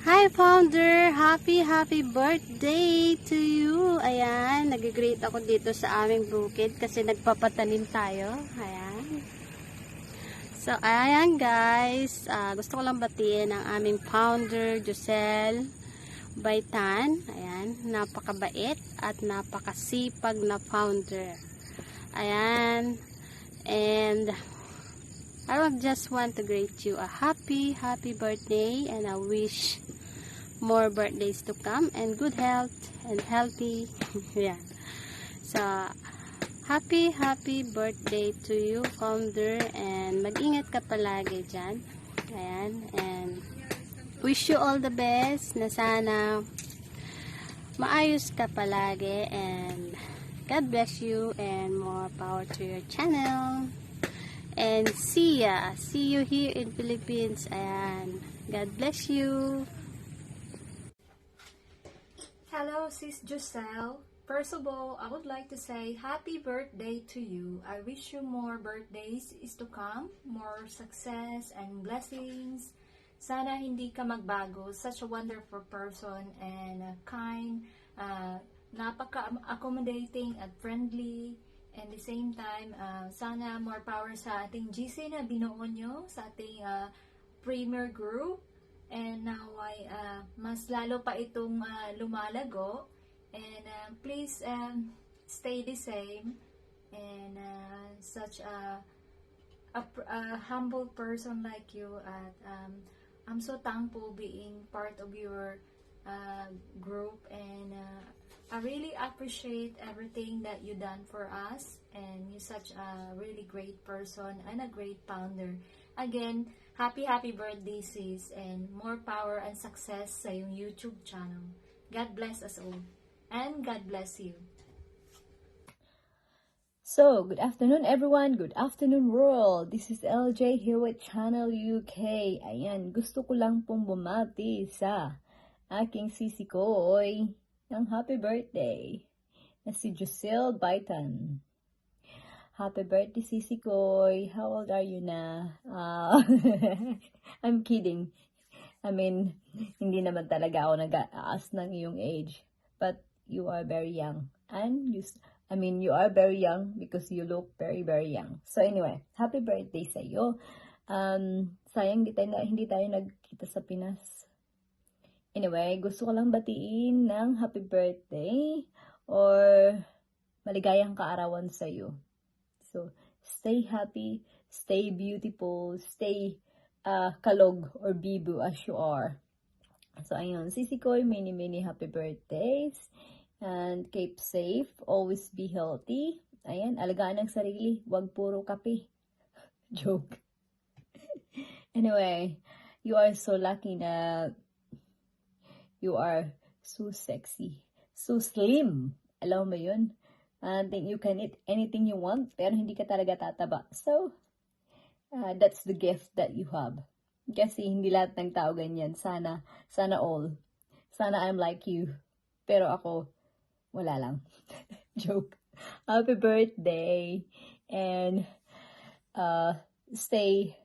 Hi founder! Happy birthday to you! Ayan, nag-greet ako dito sa aming bukid kasi nagpapatanim tayo. Ayan. So, ayan guys, gusto ko lang batiin ang aming founder, Josel Baitan. Ayan, napakabait at napakasipag na founder. Ayan, and I would just want to greet you a happy birthday, and I wish more birthdays to come and good health and healthy. Yeah. So, happy birthday to you, founder, and mag-ingat ka palagi dyan. Ayan, and wish you all the best na sana maayos ka palagi, and God bless you and more power to your channel. And see you here in Philippines. Ayan, God bless you. Hello, Sis Giselle. First of all, I would like to say happy birthday to you. I wish you more birthdays is to come, more success and blessings. Sana hindi ka magbago. Such a wonderful person and kind, napaka-accommodating at friendly. And the same time, sana more power sa ating GC na binuo nyo, sa ating premier group. And now ay mas lalo pa itong lumalago. And please stay the same. And such a humble person like you. At I'm so thankful being part of your group. And I really appreciate everything that you done for us. And you're such a really great person and a great founder. Again, happy birthday sis, and more power and success sa yung YouTube channel. God bless us all. And God bless you. So, good afternoon everyone, good afternoon world. This is LJ here with Channel UK. Ayan, gusto ko lang pong bumati sa aking sisi ko'y ng happy birthday na si Josel Baitan. Happy birthday, Sisi Koy. How old are you na? I'm kidding. I mean, hindi naman talaga ako nag-aas ng iyong age. But you are very young. And you are very young because you look very young. So anyway, happy birthday sa iyo. Sayang hindi tayo nagkita sa Pinas. Anyway, gusto ko lang batiin ng happy birthday or maligayang kaarawan sa iyo. So, stay happy, stay beautiful, stay kalog or bibu as you are. So, ayun, Sisi Koy, many happy birthdays. And keep safe, always be healthy. Ayan, alagaan ang sarili, wag puro kape. Joke. Anyway, you are so lucky na you are so sexy, so slim. Alam mo yun? Think you can eat anything you want, pero hindi ka talaga tataba. So, that's the gift that you have. Kasi hindi lahat ng tao ganyan. Sana all. Sana I'm like you. Pero ako, wala lang. Joke. Happy birthday. And, stay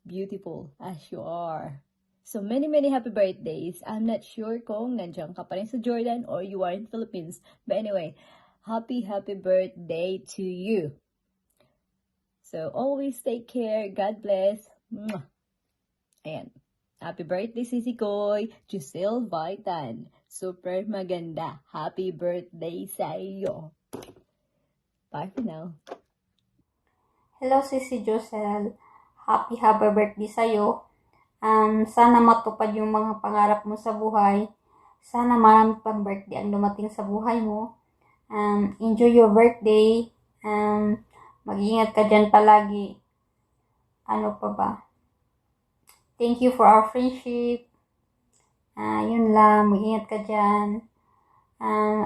beautiful as you are. So, many happy birthdays. I'm not sure kung nandiyan ka pa rin sa Jordan or you are in Philippines. But anyway, happy birthday to you. So, always take care. God bless. Mwah. Ayan. Happy birthday, Sisi Koy. Josel Baitan. Super maganda. Happy birthday sa iyo. Bye for now. Hello, Sisi Josel. Happy birthday sa'yo. Sana matupad yung mga pangarap mo sa buhay. Sana marami pang birthday ang dumating sa buhay mo. Enjoy your birthday. Mag-ingat ka dyan palagi. Ano pa ba? Thank you for our friendship. Yun lang. Mag-ingat ka dyan.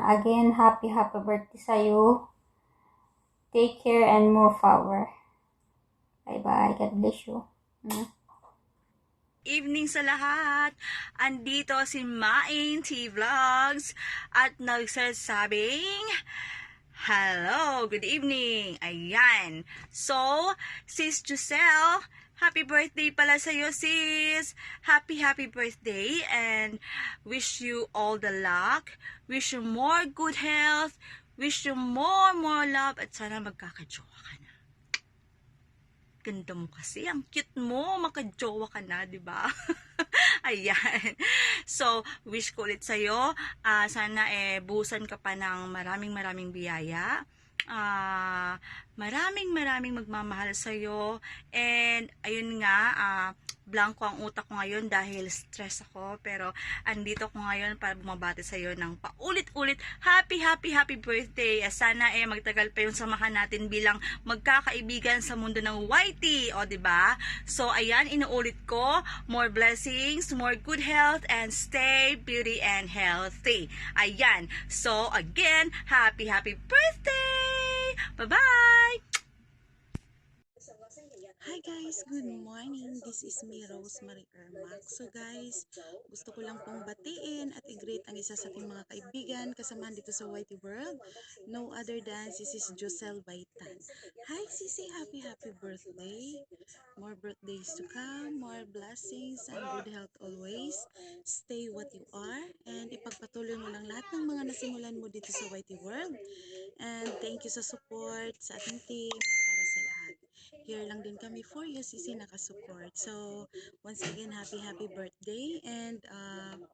Again, happy birthday sa'yo. Take care and more power. Bye-bye. God bless you. Evening sa lahat. Andito si Maing T Vlogs at nagsasabing Hello, good evening. Ayan. So, Sis Giselle, happy birthday pala sa'yo, sis. Happy birthday and wish you all the luck. Wish you more good health. Wish you more love at sana magkakajowa ka na. Ganda mo kasi, ang cute mo, makajowa ka na, di ba? Ayan. So, wish ko ulit sa'yo, sana buhusan ka pa ng maraming biyaya. Maraming magmamahal sa'yo. And, ayun nga, blanco ang utak ko ngayon dahil stress ako. Pero, andito ko ngayon para bumabati sa'yo ng paulit-ulit. Happy birthday. Sana magtagal pa yung samahan natin bilang magkakaibigan sa mundo ng YT. O, diba? So, ayan, inuulit ko. More blessings, more good health, and stay beauty and healthy. Ayan. So, again, happy birthday! Bye-bye! Hi guys, good morning. This is me, Rosemary Ermac. So guys, gusto ko lang pong batiin at i-greet ang isa sa ating mga kaibigan kasamahan dito sa Whitey World. No other than si Sis Joselle Baitan. Hi Sisi, happy birthday. More birthdays to come, more blessings and good health always. Stay what you are and ipagpatuloy mo lang lahat ng mga nasimulan mo dito sa Whitey World. And thank you sa support sa ating team at para sa lahat. Here lang din kami for you, Sisi, nakasupport. So, once again, happy birthday and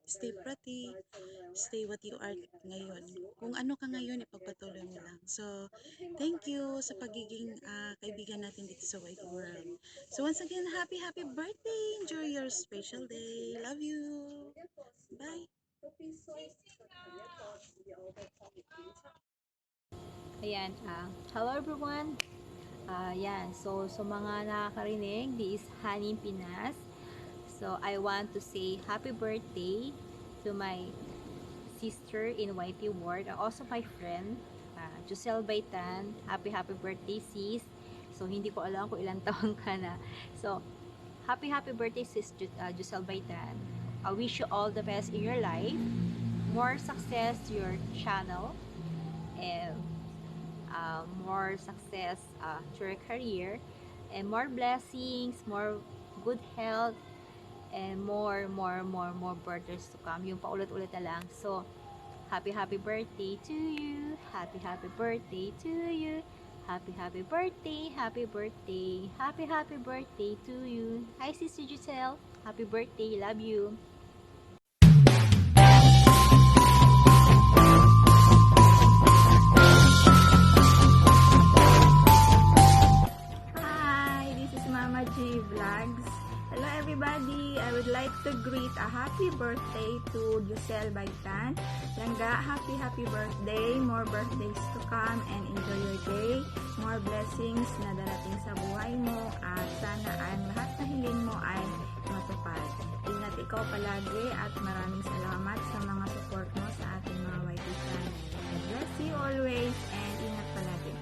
stay pretty, stay what you are ngayon. Kung ano ka ngayon, ipagpatuloy mo lang. So, thank you sa pagiging kaibigan natin dito sa Whitey World. So, once again, happy birthday. Enjoy your special day. Love you. Bye. Ayan, hello everyone. Yan, so mga nakakarinig, this is Hanin Pinas. So, I want to say happy birthday to my sister in YT World, and also my friend, Giselle Baitan. Happy birthday, sis. So, hindi ko alam kung ilang taon ka na. So, happy birthday, sis Giselle Baitan. I wish you all the best in your life. More success to your channel. And more success to your career, and more blessings, more good health, and more birthdays to come. Yung paulit-ulit na lang. So, happy birthday to you. Happy birthday to you. Happy birthday. Happy birthday to you. Hi, Sister Giselle. Happy birthday. Love you. Vlogs. Hello everybody! I would like to greet a happy birthday to Giselle Baitan. Langga, happy birthday! More birthdays to come and enjoy your day. More blessings na darating sa buhay mo at sana ang lahat na hiling mo ay matupad. Ingat ikaw palagi at maraming salamat sa mga support mo sa ating mga YT channel. God bless you always and ingat palagi.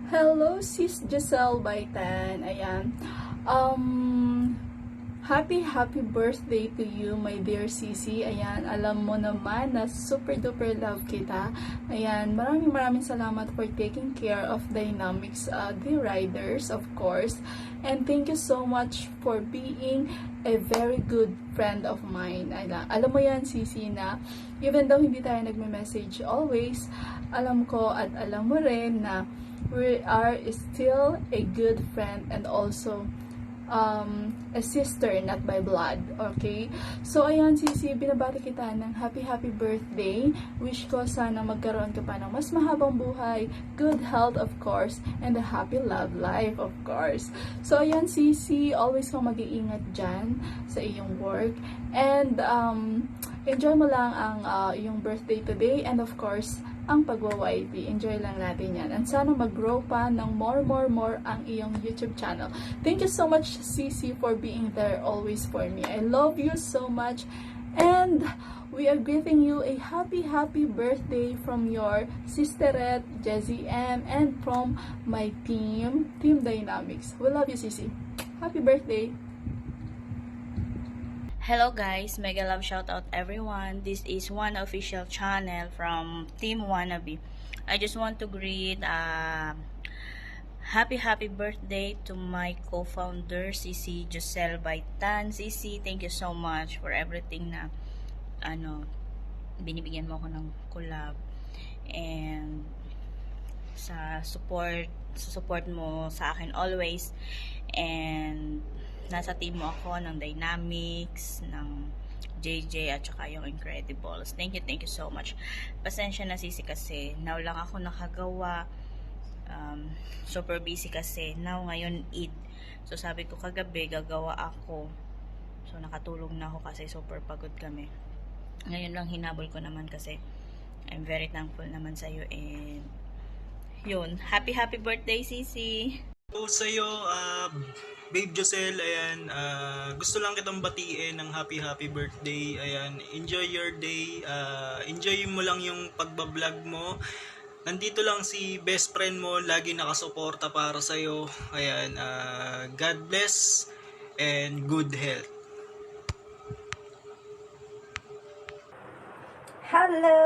Hello, Sis Giselle Baitan. Ayan. Happy birthday to you, my dear Sisi. Ayan, alam mo naman na super duper love kita. Ayan, maraming salamat for taking care of Dynamics, the riders, of course. And thank you so much for being a very good friend of mine. Alam mo yan, Sisi, na even though hindi tayo nagme-message always, alam ko at alam mo rin na we are still a good friend and also a sister, not by blood. Okay? So, ayan, Sisi, binabati kita ng happy birthday. Wish ko sana magkaroon ka pa ng mas mahabang buhay, good health, of course, and a happy love life, of course. So, ayan, Sisi, always kang mag-iingat dyan sa iyong work. And, enjoy mo lang ang iyong birthday today, and of course, ang pagwa-YT. Enjoy lang natin yan. And sana mag-grow pa ng more ang iyong YouTube channel. Thank you so much, Sisi, for being there always for me. I love you so much. And we are giving you a happy birthday from your sisterette, Jessie M, and from my Team Dynamics. We love you, Sisi. Happy birthday! Hello guys, mega love shout out everyone. This is one official channel from Team Wannabe. I just want to greet happy birthday to my co-founder Sisi Giselle Baitan. Sisi, thank you so much for everything na binibigyan mo ako ng collab and sa support mo sa akin always, and nasa team mo ako ng Dynamics, ng JJ at saka yung Incredibles. Thank you so much. Pasensya na Sisi kasi now lang ako nakagawa. Super busy kasi now ngayon Eid. So sabi ko kagabi gagawa ako. So nakatulog na ako kasi super pagod kami. Ngayon lang hinabol ko naman kasi I'm very thankful naman sa iyo, and yun, happy birthday Sisi. So sa'yo, Babe Josel, ayan, gusto lang kitang batiin ng happy birthday. Ayan, enjoy your day, enjoy mo lang yung pagbablog mo. Nandito lang si best friend mo, lagi nakasuporta para sa'yo. Ayan, God bless and good health. Hello!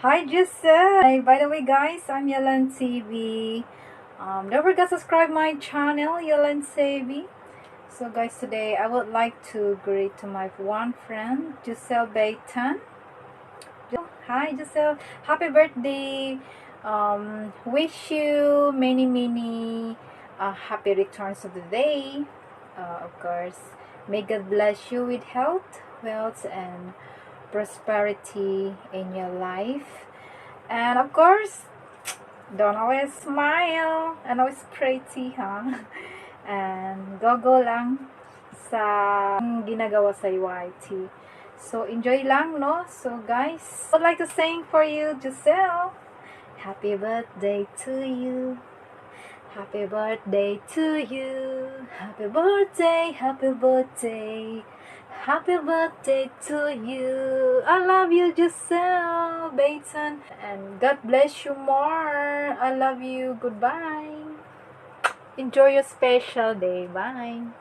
Hi, Giselle! By the way, guys, I'm Yalan TV. Don't forget to subscribe my channel, Yalan TV. So, guys, today I would like to greet to my one friend, Giselle Baitan. Hi, Giselle! Happy birthday! Wish you many happy returns of the day. Of course, may God bless you with health, wealth, and prosperity in your life. And of course, don't always smile and always pretty, huh? And go lang sa ginagawa sa YT. So, enjoy lang, no? So, guys, I would like to sing for you, Giselle. Happy birthday to you. Happy birthday to you. Happy birthday, happy birthday. Happy birthday to you. I love you, Giselle Baitan. And God bless you more. I love you. Goodbye. Enjoy your special day. Bye.